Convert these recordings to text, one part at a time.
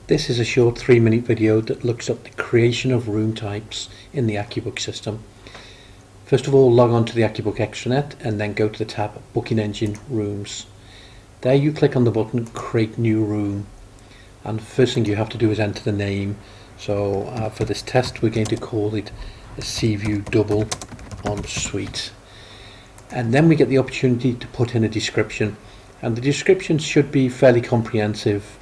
This is a short 3-minute video that looks at the creation of room types in the AccuBook system. First of all, log on to the AccuBook extranet and then go to the tab Booking Engine Rooms. There you click on the button Create New Room, and the first thing you have to do is enter the name. So for this test we're going to call it a Seaview Double Ensuite, and then we get the opportunity to put in a description, and the description should be fairly comprehensive.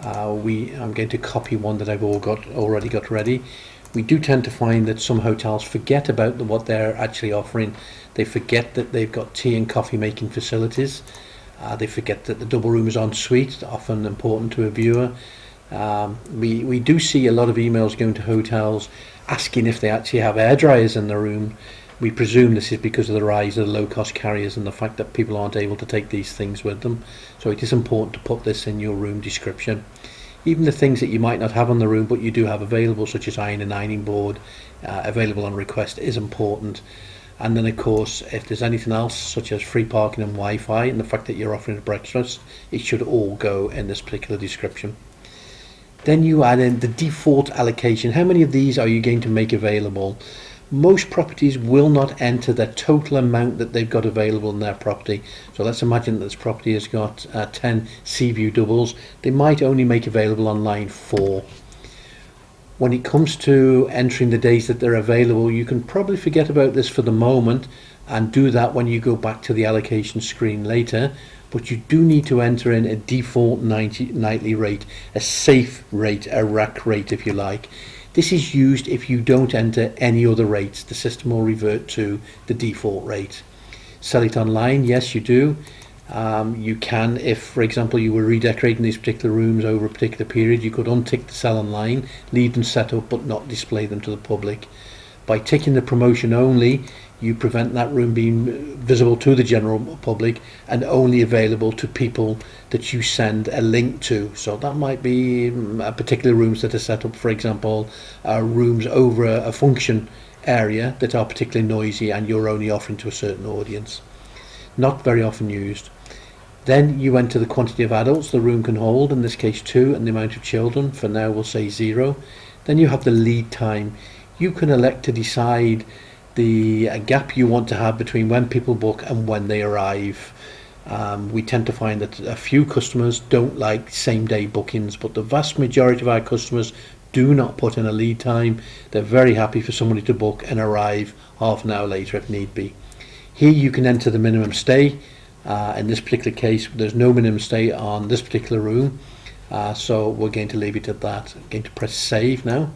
I'm going to copy one that I've already got ready. We do tend to find that some hotels forget about what they're actually offering. They forget that they've got tea and coffee making facilities. They forget that the double room is en suite, often important to a viewer. We do see a lot of emails going to hotels asking if they actually have air dryers in their room. We presume this is because of the rise of the low-cost carriers and the fact that people aren't able to take these things with them. So it is important to put this in your room description. Even the things that you might not have on the room but you do have available, such as iron and ironing board, available on request, is important. And then of course, if there's anything else such as free parking and Wi-Fi and the fact that you're offering a breakfast, it should all go in this particular description. Then you add in the default allocation. How many of these are you going to make available? Most properties will not enter the total amount that they've got available in their property. So let's imagine that this property has got 10 Seaview doubles. They might only make available on line 4. When it comes to entering the days that they're available, you can probably forget about this for the moment and do that when you go back to the allocation screen later. But you do need to enter in a default nightly rate, a safe rate, a rack rate if you like. This is used if you don't enter any other rates. The system will revert to the default rate. Sell it online, yes you do. You can, if for example you were redecorating these particular rooms over a particular period, you could untick the sell online, leave them set up but not display them to the public. By ticking the promotion only, you prevent that room being visible to the general public and only available to people that you send a link to. So that might be particular rooms that are set up, for example, rooms over a function area that are particularly noisy and you're only offering to a certain audience. Not very often used. Then you enter the quantity of adults the room can hold, in this case 2, and the amount of children, for now we'll say 0. Then you have the lead time. You can elect to decide the gap you want to have between when people book and when they arrive. We tend to find that a few customers don't like same day bookings, but the vast majority of our customers do not put in a lead time. They're very happy for somebody to book and arrive half an hour later if need be. Here you can enter the minimum stay. In this particular case there's no minimum stay on this particular room, so we're going to leave it at that. I'm going to press save now.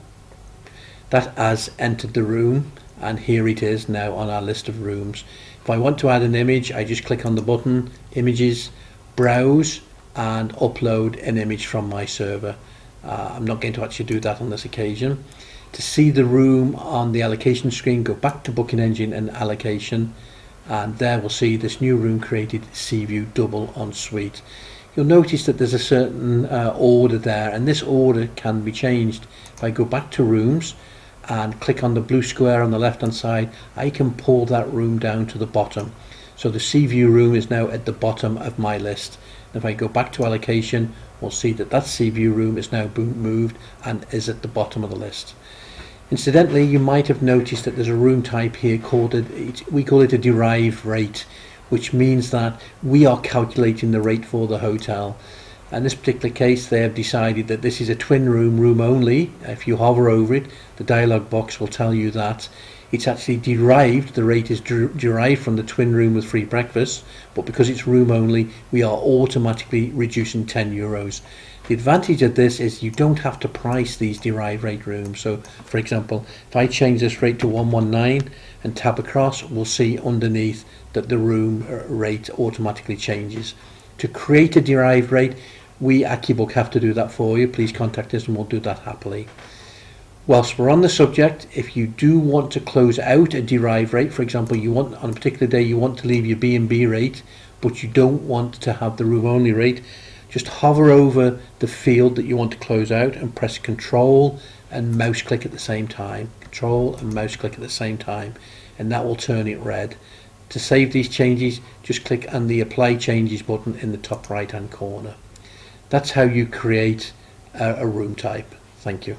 That has entered the room, and here it is now on our list of rooms. If I want to add an image, I just click on the button Images, Browse, and upload an image from my server. I'm not going to actually do that on this occasion. To see the room on the allocation screen, go back to Booking Engine and Allocation, and there we'll see this new room created, Seaview Double Ensuite. You'll notice that there's a certain order there, and this order can be changed. If I go back to Rooms and click on the blue square on the left hand side, I can pull that room down to the bottom. So the Seaview room is now at the bottom of my list. And if I go back to allocation, we'll see that that Seaview room is now moved and is at the bottom of the list. Incidentally, you might have noticed that there's a room type here called we call it a derived rate, which means that we are calculating the rate for the hotel. In this particular case, they have decided that this is a twin room only. If you hover over it, the dialog box will tell you that it's actually derived, the rate is derived from the twin room with free breakfast, but because it's room only, we are automatically reducing €10. The advantage of this is you don't have to price these derived rate rooms. So for example, if I change this rate to 119 and tab across, we'll see underneath that the room rate automatically changes. To create a derived rate, we AccuBook have to do that for you. Please contact us and we'll do that happily. Whilst we're on the subject, if you do want to close out a derived rate, for example, you want on a particular day you want to leave your B&B rate, but you don't want to have the room only rate, just hover over the field that you want to close out and press Control and mouse click at the same time. Control and mouse click at the same time, and that will turn it red. To save these changes, just click on the Apply Changes button in the top right hand corner. That's how you create a room type. Thank you.